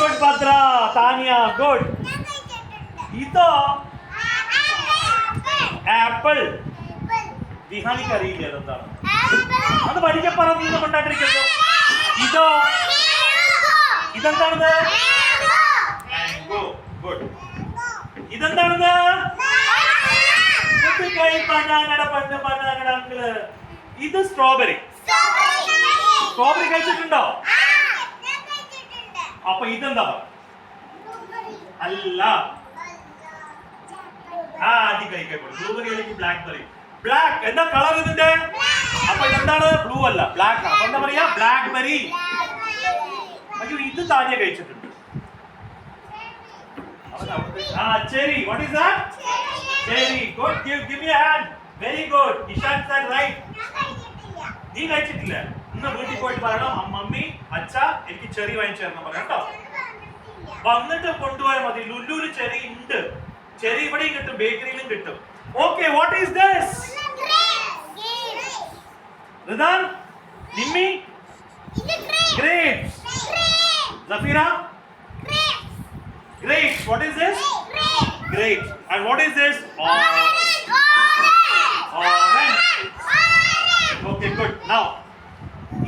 Good Bhadra, Tania good. ഇതോ apple. വിഹാനിക്ക് അറിയില്ല അതെന്താണ്. അത് പഠിക്കപ്പറ, നീ കൊണ്ടാട്ടിരിക്കുന്നു. ഇതോ ഇതെന്താണിത്? മാംഗോ. ഗുഡ്. ഇതെന്താണിത്? ഇത് സ്ട്രോബെറി. സ്ട്രോബെറി കഴിച്ചിട്ടുണ്ടോ? അപ്പൊ ഇതെന്താ? അല്ല. അത് കഴിക്കപ്പെടും. ബ്ലൂബെറി അല്ലെങ്കിൽ ബ്ലാക്ക്ബെറി. ബ്ലാക്ക് എന്താ കളർ ഇതിന്റെ? അപ്പൊ ഇതെന്താണ്? ബ്ലൂ അല്ല, ബ്ലാക്ക്. അപ്പൊ എന്താ പറയാ? ബ്ലാക്ക്ബെറി. അയ്യോ, ഇത് താനിയ കഴിച്ചിട്ടുണ്ട്. Cherry. What is that? Cherry. Good. Give me a hand. Very good. Ishan said right. നീ കഴിച്ചിട്ടില്ല? ഇന്ന് വീട്ടിൽ പോയിട്ട് പറയണം, മമ്മി അച്ഛ എനിക്ക് ചെറി വാങ്ങിച്ചു തരണം പറയാം കേട്ടോ. വന്നിട്ട് കൊണ്ടുപോയാൽ മതി. ലുലുവിൽ ചെറി ഉണ്ട്. ചെറി ഇവിടെയും കിട്ടും, ബേക്കറിയിലും കിട്ടും. Okay, what is this? Ridan, Nimmi, grapes. Zafira, grapes. What is this? Grapes. And what is this? Orange. Okay, good. Now,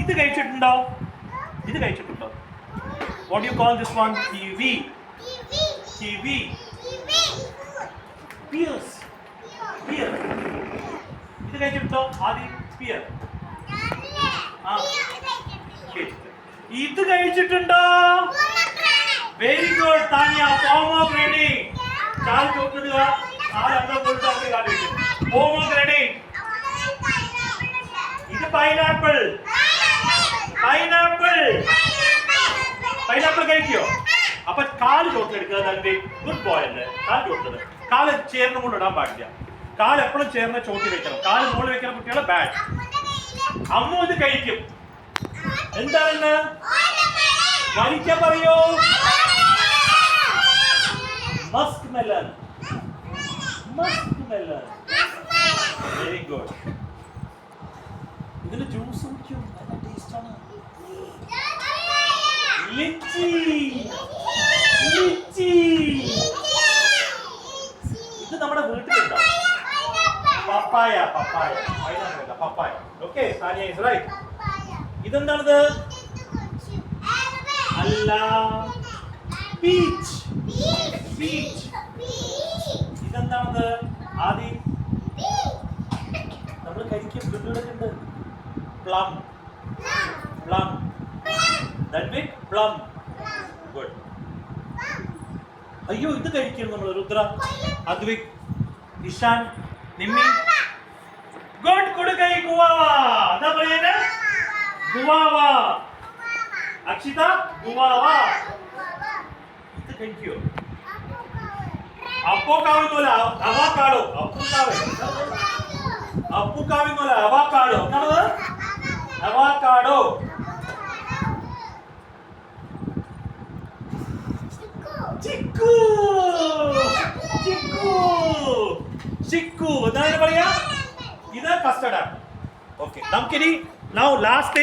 ഇത് കഴിച്ചിട്ടുണ്ടോ? ഇത് കഴിച്ചിട്ടുണ്ടോ? What do you call this one? Kiwi. Kiwi. Pears. Pear. ഇത് കഴിച്ചിട്ടുണ്ടോ? ആദ്യം pear. ഇത് കഴിച്ചിട്ടുണ്ടോ? Very good Taniya. Pomegranate. കാൽ ചോട്ടിടുക. കാൽ അന്തം കൊടുത്ത് കാണിക്കും. Pomegranate. ഇത് പൈനാപ്പിൾ. പൈനാപ്പിൾ. പൈനാപ്പിൾ കഴിക്കോ? അപ്പൊ കാല് ചോട്ടിലെടുക്കുക. തന്റെ ഗുഡ് ബോയ് അല്ലേ? കാൽ ചോട്ടത്. കാല് ചേർന്ന് കൊണ്ട് ഇടാൻ പാടില്ല. കാൽ എപ്പോഴും ചേർന്ന് ചോട്ടി വെക്കണം. കാല് മുകളിൽ വെക്കുന്ന കുട്ടികളെ ബാഡ്. അമ്മ ഇത് കഴിക്കും. എന്താണെന്ന് കഴിക്കാൻ പറയോ? Musk melon. Musk melon. Very good. ഇതിന് ജ്യൂസ് കുടിക്കും. നല്ല ടേസ്റ്റ് ആണ്. ലിച്ചി. ലിച്ചി. ഇത് നമ്മുടെ വീട്ടിലുണ്ടോ? Papaya. Papaya. Pineapple. Papaya. Okay, Taniya is right. ഇതെന്താണിത്? അല്ല, പീച്ച്. പീച്ച്. ഇതെന്താണിത്? ആദ്യം നമ്മൾ കഴിക്കും. വീട്ടിലുണ്ട് plum. Plum. That big plum. Good. അയ്യോ, ഇത് കഴിക്കണം നമ്മൾ. രുദ്ര, അദ്വിക്, ഇഷാൻ, നിമ്മി. ഗുഡ്. കൊടുക്കൈ. ഗുവാവ. എന്താ പറയുന്നത്? ഗുവാവ. അക്ഷിത, ഗുവാവ. ഇത് കഴിക്കോ? അപ്പോക്കാവുന്നോല. അവക്കാഡോ. അപ്പുക്കാവ്. അപ്പുക്കാവുന്നോല. അവക്കാഡോ. എന്താണത്? അവക്കാഡോ. ചിക്കു. ചിക്കു. ചിക്കു. എന്താണ് പറയാ? ഇത് കസ്റ്റർഡ് ആണ്. ഓക്കെ, നമുക്കിനി now last thing